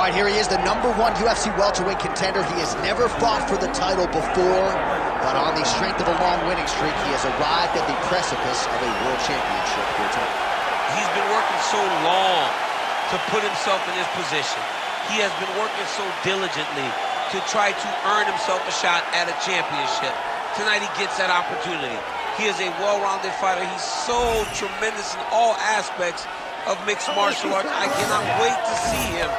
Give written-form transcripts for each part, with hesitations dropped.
All right, here he is, the #1 UFC welterweight contender. He has never fought for the title before, but on the strength of a long winning streak, he has arrived at the precipice of a world championship here tonight. He's been working so long to put himself in this position. He has been working so diligently to try to earn himself a shot at a championship. Tonight he gets that opportunity. He is a well-rounded fighter. He's so tremendous in all aspects of mixed martial arts. I cannot wait to see him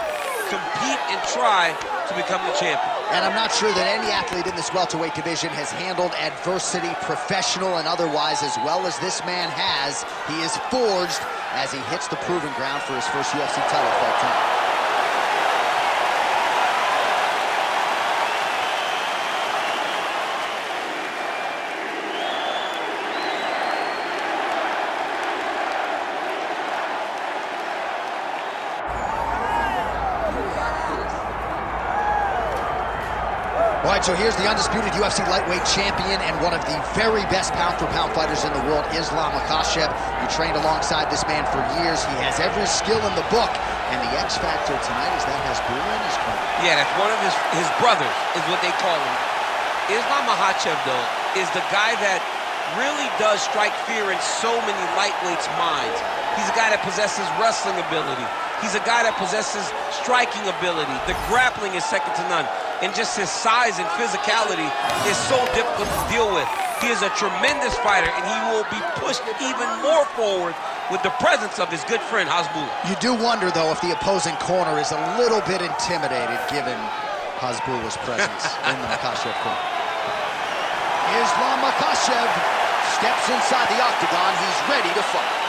compete and try to become the champion. And I'm not sure that any athlete in this welterweight division has handled adversity, professional and otherwise, as well as this man has. He is forged as he hits the proving ground for his first UFC title fight tonight. All right, so here's the undisputed UFC lightweight champion and one of the very best pound-for-pound fighters in the world, Islam Makhachev. He trained alongside this man for years. He has every skill in the book, and the X factor tonight is that Hasbulla in his corner. Yeah, that's one of his brothers, is what they call him. Islam Makhachev, though, is the guy that really does strike fear in so many lightweights' minds. He's a guy that possesses wrestling ability. He's a guy that possesses striking ability. The grappling is second to none. And just his size and physicality is so difficult to deal with. He is a tremendous fighter, and he will be pushed even more forward with the presence of his good friend, Hasbulla. You do wonder, though, if the opposing corner is a little bit intimidated given Hasbulla's presence in the Makhachev corner. Islam Makhachev steps inside the octagon. He's ready to fight.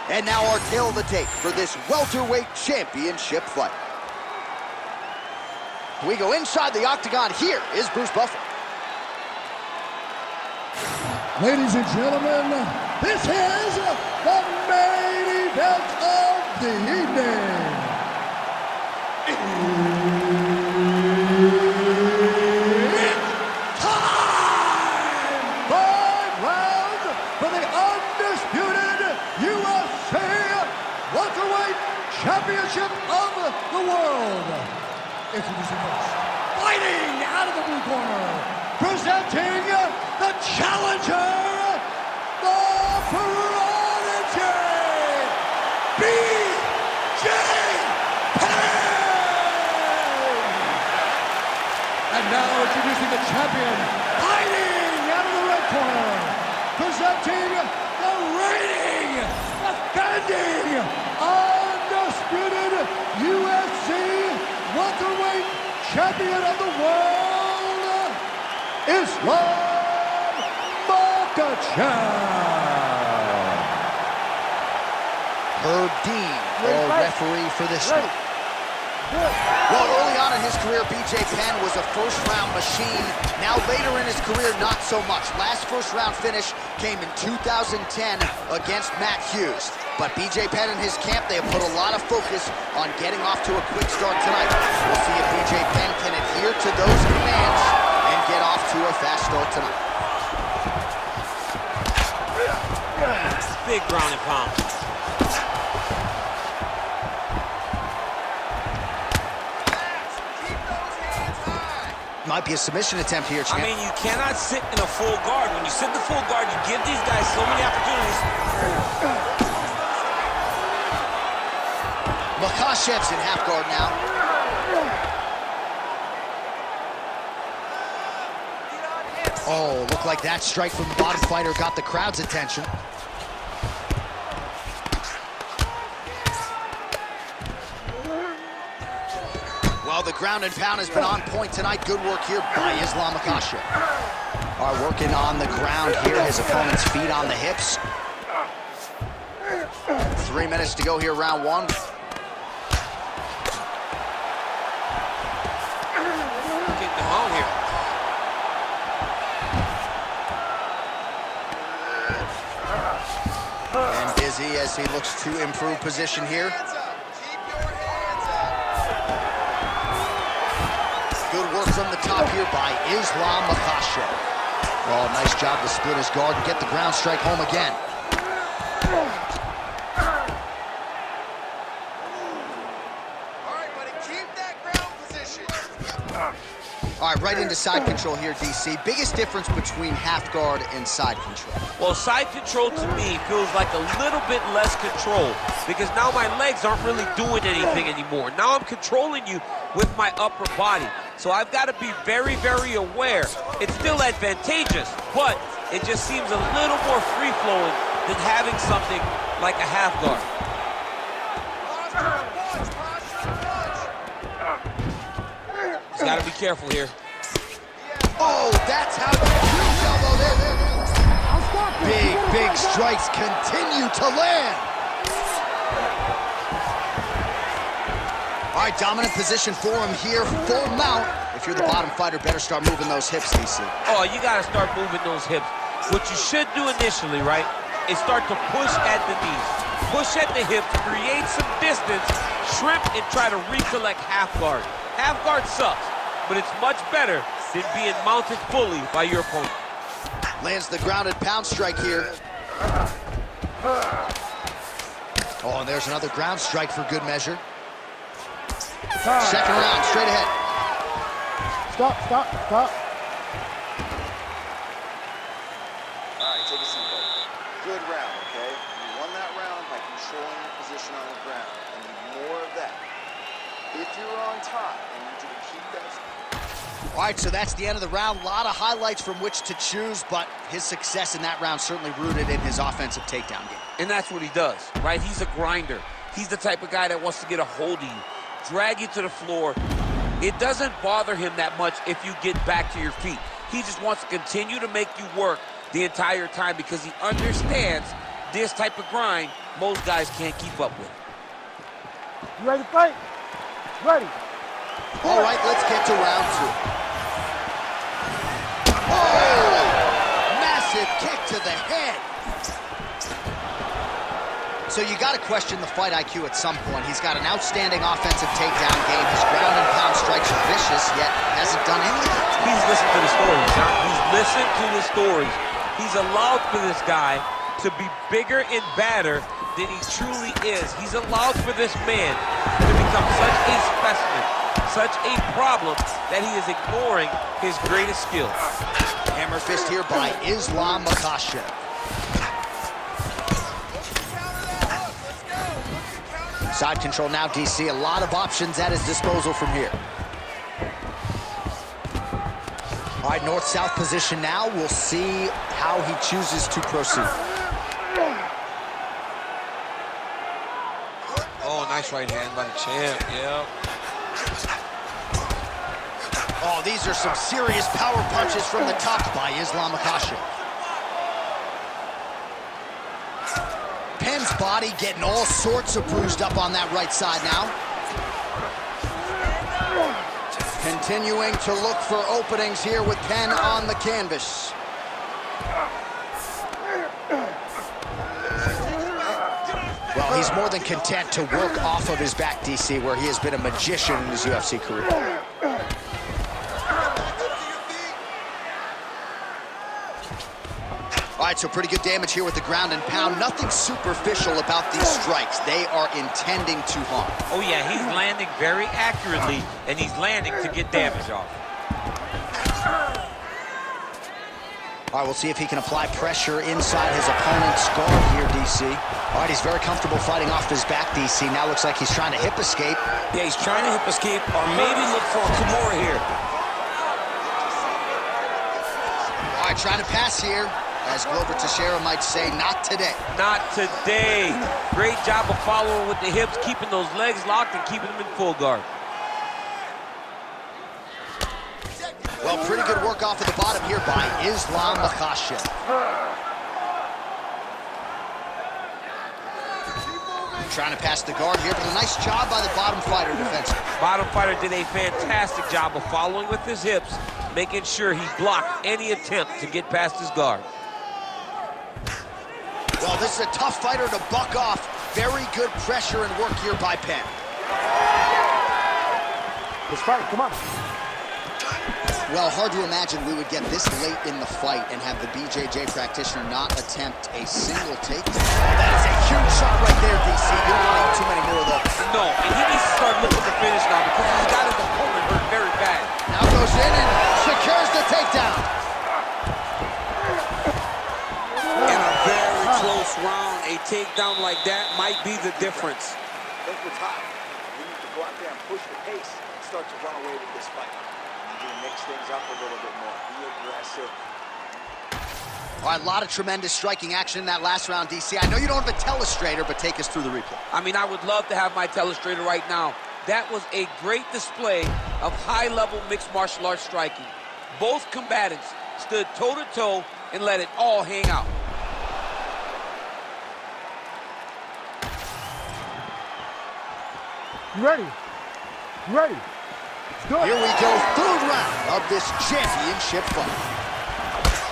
And now our tale of the tape for this welterweight championship fight. We go inside the octagon. Here is Bruce Buffer. Ladies and gentlemen, this is the main event of the evening. It's time! 5 rounds for the undisputed UFC welterweight championship of the world. Introducing first, fighting out of the blue corner, presenting the challenger, the prodigy, B.J. Penn! And now introducing the champion, fighting out of the red corner, presenting the reigning, defending, undisputed UFC welterweight champion of the world, Islam Makhachev. Herb Dean, our referee for this one. Well, early on in his career, B.J. Penn was a first-round machine. Now, later in his career, not so much. Last first-round finish came in 2010 against Matt Hughes. But B.J. Penn and his camp, they have put a lot of focus on getting off to a quick start tonight. We'll see if B.J. Penn can adhere to those commands and get off to a fast start tonight. Big ground and pound. Might be a submission attempt here, champ. I mean, you cannot sit in a full guard. When you sit in the full guard, you give these guys so many opportunities. Makhachev's in half guard now. Oh, looked like that strike from the bottom fighter got the crowd's attention. Well, the ground and pound has been on point tonight. Good work here by Islam Makhachev. All right, working on the ground here. His opponent's feet on the hips. 3 minutes to go here, round one. Get them on here. And busy as he looks to improve position here. Good work from the top here by Islam Makhachev. Oh, nice job to split his guard and get the ground strike home again. All right, buddy, keep that ground position. All right, right into side control here, DC. Biggest difference between half guard and side control? Well, side control to me feels like a little bit less control because now my legs aren't really doing anything anymore. Now I'm controlling you with my upper body. So I've got to be very, very aware. It's still advantageous, but it just seems a little more free-flowing than having something like a half guard. He's got to be careful here. Oh, that's how you use elbow there. Big strikes continue to land. All right, dominant position for him here, full mount. If you're the bottom fighter, better start moving those hips, DC. Oh, you got to start moving those hips. What you should do initially, right, is start to push at the knees. Push at the hips, create some distance, shrimp, and try to recollect half guard. Half guard sucks, but it's much better than being mounted fully by your opponent. Lands the grounded pound strike here. Oh, and there's another ground strike for good measure. Second round, straight ahead. Stop. All right, take a seat, buddy. Good round, okay? You won that round by controlling your position on the ground. I need more of that. If you're on top, I need you to keep that. All right, so that's the end of the round. A lot of highlights from which to choose, but his success in that round certainly rooted in his offensive takedown game. And that's what he does, right? He's a grinder. He's the type of guy that wants to get a hold of you, drag you to the floor. It doesn't bother him that much if you get back to your feet. He just wants to continue to make you work the entire time because he understands this type of grind most guys can't keep up with. You ready to fight? Ready. All right, let's get to round two. Oh! Massive kick to the head. So you got to question the fight IQ at some point. He's got an outstanding offensive takedown game. His ground and pound strikes are vicious, yet hasn't done anything. He's listened to the stories, huh? He's listened to the stories. He's allowed for this guy to be bigger and badder than he truly is. He's allowed for this man to become such a specimen, such a problem, that he is ignoring his greatest skill. Hammer fist here by Islam Makhachev. Side control now, DC. A lot of options at his disposal from here. All right, north-south position now. We'll see how he chooses to proceed. Oh, nice right hand by the champ, yeah. Oh, these are some serious power punches from the top by Islam Makhachev. Penn's body getting all sorts of bruised up on that right side now. Continuing to look for openings here with Penn on the canvas. Well, he's more than content to work off of his back, DC, where he has been a magician in his UFC career. All right, so pretty good damage here with the ground and pound. Nothing superficial about these strikes. They are intending to harm. Oh, yeah, he's landing very accurately, and he's landing to get damage off. All right, we'll see if he can apply pressure inside his opponent's guard here, DC. All right, he's very comfortable fighting off his back, DC. Now looks like he's trying to hip escape. Yeah, he's trying to hip escape, or maybe look for a Kimura here. All right, trying to pass here. As Glover Teixeira might say, not today. Not today. Great job of following with the hips, keeping those legs locked and keeping them in full guard. Well, pretty good work off of the bottom here by Islam Makhachev. Trying to pass the guard here, but a nice job by the bottom fighter defensively. Bottom fighter did a fantastic job of following with his hips, making sure he blocked any attempt to get past his guard. Well, this is a tough fighter to buck off. Very good pressure and work here by Penn. Let's fight, come on. Well, hard to imagine we would get this late in the fight and have the BJJ practitioner not attempt a single takedown. That is a huge shot right there, DC. You don't want too many more of those. No, and he needs to start looking to finish now because he's got his opponent hurt very bad. Now goes in and secures the takedown. In a very close round, a takedown like that might be the difference. I think we're tied. We need to go out there and push the pace and start to run away with this fight. We need to mix things up a little bit more. Be aggressive. All right, a lot of tremendous striking action in that last round, DC. I know you don't have a telestrator, but take us through the replay. I mean, I would love to have my telestrator right now. That was a great display of high-level mixed martial arts striking. Both combatants stood toe-to-toe and let it all hang out. You ready? You ready? Good. Here we go, third round of this championship fight.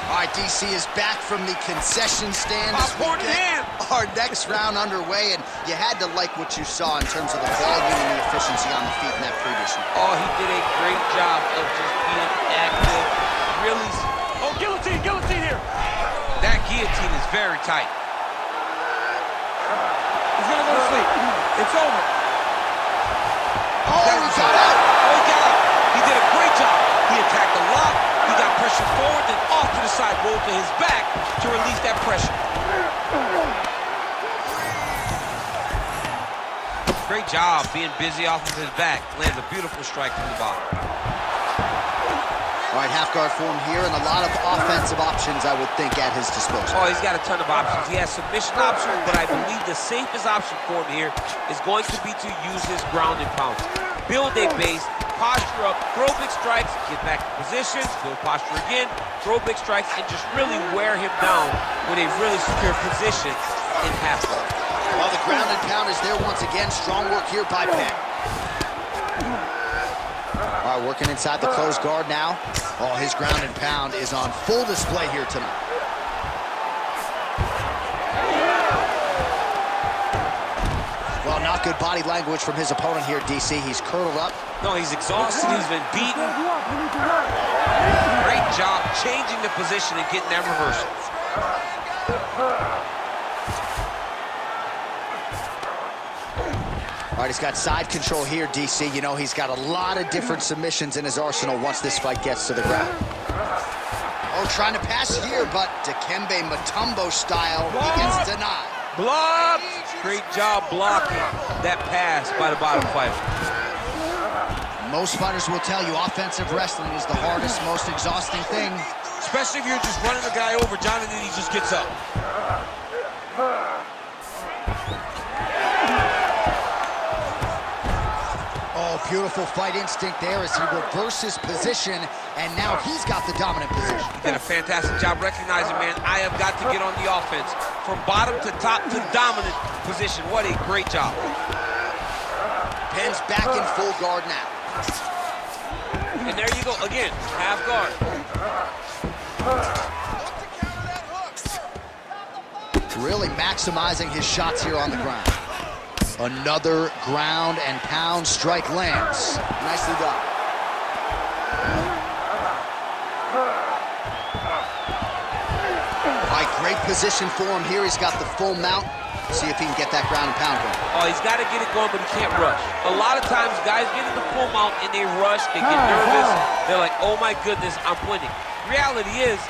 All right, DC is back from the concession stand. Popcorn in hand. Our next round underway, and you had to like what you saw in terms of the volume and the efficiency on the feet in that previous one. Oh, he did a great job of just being active. Really. Oh, guillotine, guillotine here. That guillotine is very tight. He's gonna go to sleep. It's over. Oh, he got out. Oh, he got out. He did a great job. He attacked the lock. He got pressure forward, then off to the side, rolled to his back to release that pressure. Great job being busy off of his back. Lands a beautiful strike from the bottom. All right, half guard form here, and a lot of offensive options, I would think, at his disposal. Oh, he's got a ton of options. He has submission options, but I believe the safest option for him here is going to be to use his ground and pound. Build a base, posture up, throw big strikes, get back in position, build posture again, throw big strikes, and just really wear him down with a really secure position in half guard. Well, the ground and pound is there once again. Strong work here by Penn. All right, working inside the closed guard now. Oh, his ground and pound is on full display here tonight. Well, not good body language from his opponent here, DC. He's curled up. No, he's exhausted. He's been beaten. Great job changing the position and getting that reversal. All right, he's got side control here, DC. You know, he's got a lot of different submissions in his arsenal once this fight gets to the ground. Oh, trying to pass here, but Dikembe Mutombo style, he gets denied. Blocked! Great job blocking that pass by the bottom fighter. Most fighters will tell you offensive wrestling is the hardest, most exhausting thing. Especially if you're just running the guy over, Jonathan, he just gets up. Oh, beautiful fight instinct there as he reverses position, and now he's got the dominant position. He did a fantastic job recognizing, man, I have got to get on the offense. From bottom to top to dominant position. What a great job. Penn's back in full guard now. And there you go, again, half guard. Really maximizing his shots here on the ground. Another ground and pound strike lands. Nicely done. All right, great position for him here. He's got the full mount. See if he can get that ground and pound going. Oh, he's got to get it going, but he can't rush. A lot of times, guys get in the full mount and they rush, they get nervous. They're like, oh my goodness, I'm winning. Reality is,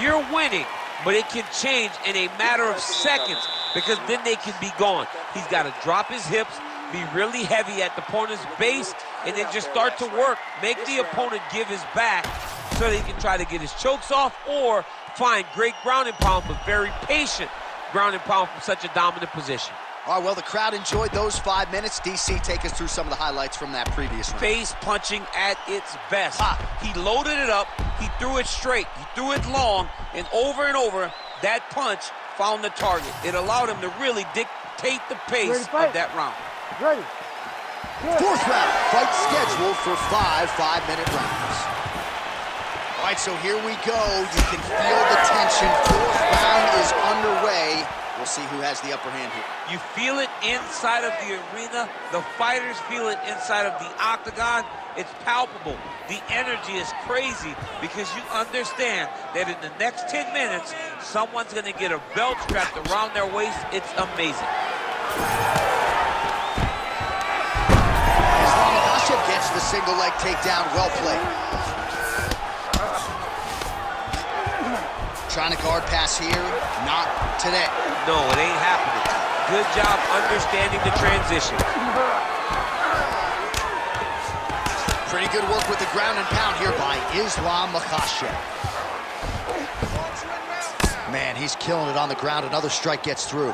you're winning, but it can change in a matter of seconds because then they can be gone. He's got to drop his hips, be really heavy at the opponent's base, and then just start to work. Make the opponent give his back so that he can try to get his chokes off or find great ground and pound, but very patient ground and pound from such a dominant position. All right, well, the crowd enjoyed those 5 minutes. DC, take us through some of the highlights from that previous round. Face punching at its best. He loaded it up, he threw it straight, he threw it long, and over, that punch found the target. It allowed him to really dictate the pace of that round. Ready. Fourth round, fight scheduled for 5 5-minute rounds. All right, so here we go. You can feel the tension. Fourth round is underway. We'll see who has the upper hand here. You feel it inside of the arena. The fighters feel it inside of the octagon. It's palpable. The energy is crazy because you understand that in the next 10 minutes, someone's going to get a belt strapped around their waist. It's amazing. Makhachev gets the single leg takedown. Well played. Trying to guard pass here. Not today. No, it ain't happening. Good job understanding the transition. Pretty good work with the ground and pound here by Islam Makhachev. Man, he's killing it on the ground. Another strike gets through.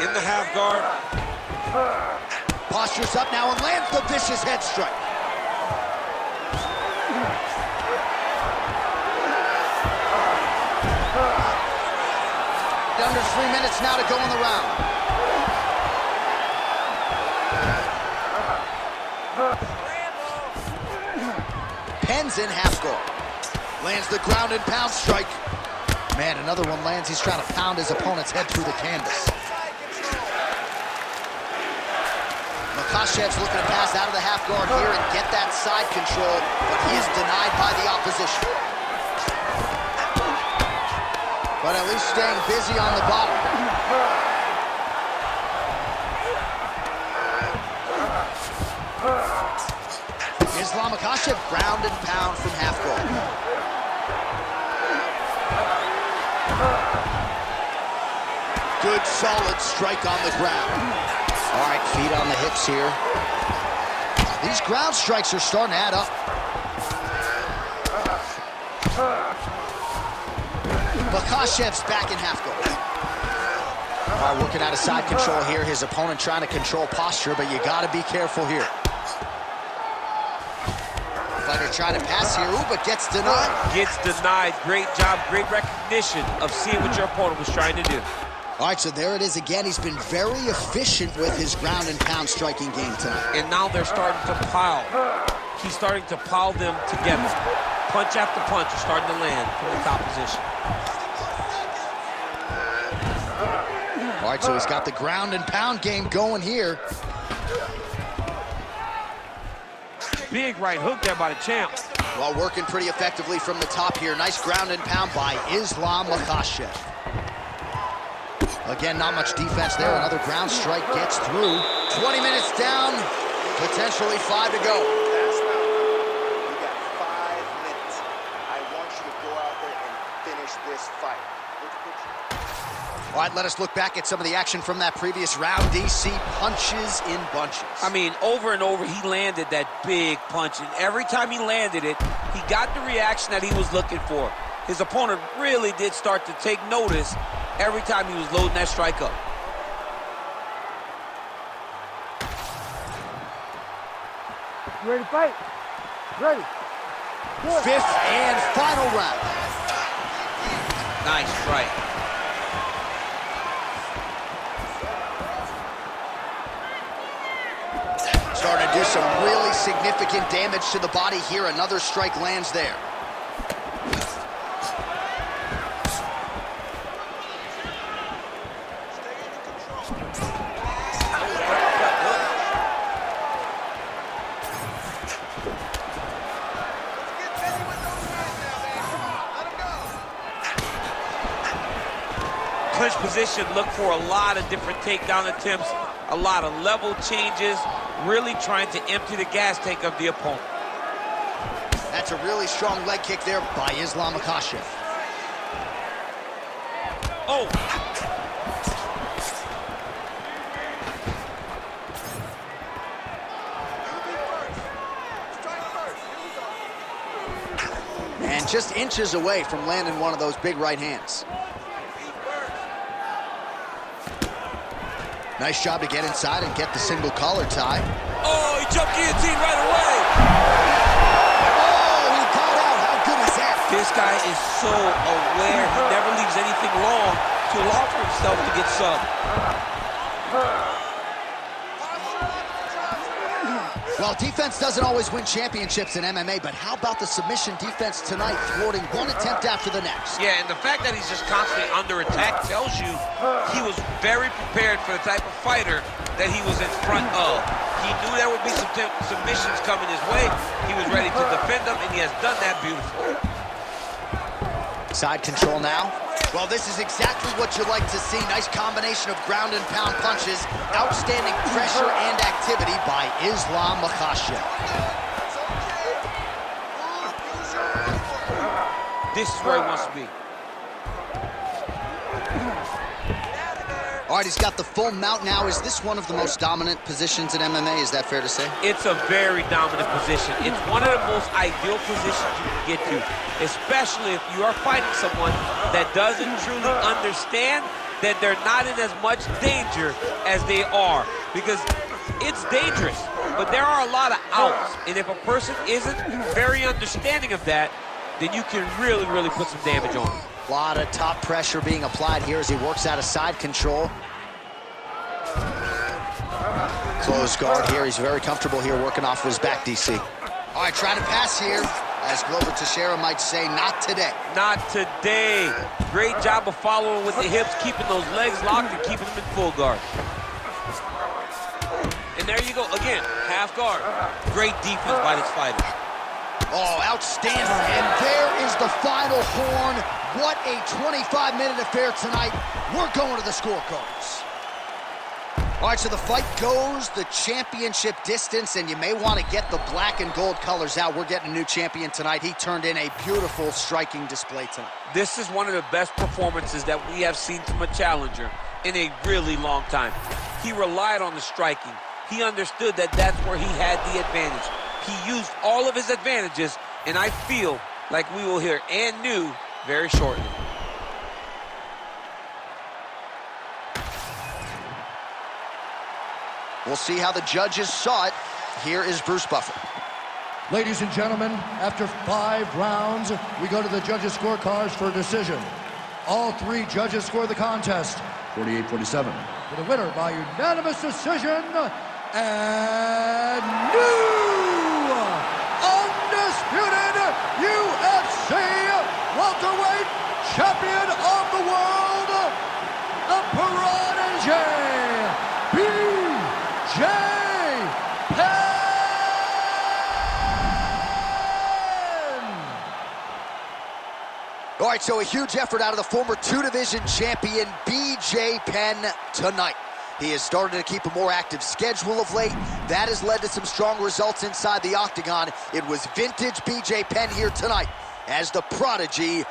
In the half guard. Postures up now and lands the vicious head strike. Under 3 minutes now to go in the round. Penn's in half guard. Lands the ground and pound strike. Man, another one lands. He's trying to pound his opponent's head through the canvas. Makhachev's looking to pass out of the half guard here and get that side control, but he is denied by the opposition. But at least staying busy on the bottom. Islam Makhachev, ground and pound from half guard. Good, solid strike on the ground. All right, feet on the hips here. These ground strikes are starting to add up. Makhachev's back in half guard. All right, working out of side control here. His opponent trying to control posture, but you got to be careful here. Fighter trying to pass here, ooh, but gets denied. Gets denied. Great job, great recognition of seeing what your opponent was trying to do. All right, so there it is again. He's been very efficient with his ground and pound striking game tonight. And now they're starting to pile. He's starting to pile them together. Punch after punch is starting to land from the top position. All right, so he's got the ground and pound game going here. Big right hook there by the champ. Well, working pretty effectively from the top here. Nice ground and pound by Islam Makhachev. Again, not much defense there. Another ground strike gets through. 20 minutes down, potentially 5 to go. Last round, you got 5 minutes. I want you to go out there and finish this fight. All right, let us look back at some of the action from that previous round. DC punches in bunches. I mean, over and over, he landed that big punch, and every time he landed it, he got the reaction that he was looking for. His opponent really did start to take notice every time he was loading that strike up. You ready to fight? Ready. Good. 5th and final round. Nice strike. Starting to do some really significant damage to the body here. Another strike lands there. Clinch position, look for a lot of different takedown attempts, a lot of level changes, really trying to empty the gas tank of the opponent. That's a really strong leg kick there by Islam Makhachev. Oh! And just inches away from landing one of those big right hands. Nice job to get inside and get the single collar tie. Oh, he jumped guillotine right away! Oh, he caught out. How good is that? This guy is so aware. He never leaves anything long to allow for himself to get subbed. Well, defense doesn't always win championships in MMA, but how about the submission defense tonight, thwarting one attempt after the next? Yeah, and the fact that he's just constantly under attack tells you he was very prepared for the type of fighter that he was in front of. He knew there would be some submissions coming his way. He was ready to defend them, and he has done that beautifully. Side control now. Well, this is exactly what you like to see. Nice combination of ground and pound punches. Outstanding pressure and activity by Islam Makhachev. This is where he wants to be. All right, he's got the full mount now. Is this one of the most dominant positions in MMA? Is that fair to say? It's a very dominant position. It's one of the most ideal positions you can get to, especially if you are fighting someone that doesn't truly understand that they're not in as much danger as they are, because it's dangerous, but there are a lot of outs, and if a person isn't very understanding of that, then you can really, really put some damage on them. A lot of top pressure being applied here as he works out of side control. Close guard here. He's very comfortable here working off of his back, DC. All right, trying to pass here. As Glover Teixeira might say, not today. Not today. Great job of following with the hips, keeping those legs locked and keeping them in full guard. And there you go. Again, half guard. Great defense by this fighter. Oh, outstanding. And there is the final horn. What a 25-minute affair tonight. We're going to the scorecards. All right, so the fight goes the championship distance, and you may want to get the black and gold colors out. We're getting a new champion tonight. He turned in a beautiful striking display tonight. This is one of the best performances that we have seen from a challenger in a really long time. He relied on the striking. He understood that that's where he had the advantage. He used all of his advantages, and I feel like we will hear and new very shortly. We'll see how the judges saw it. Here is Bruce Buffer. Ladies and gentlemen, after 5 rounds, we go to the judges' scorecards for a decision. All 3 judges score the contest 48-47. For the winner by unanimous decision, and new undisputed UFC welterweight champion of the world, the prodigy, BJ Penn! All right, so a huge effort out of the former 2-division champion, BJ Penn, tonight. He has started to keep a more active schedule of late. That has led to some strong results inside the octagon. It was vintage BJ Penn here tonight as the prodigy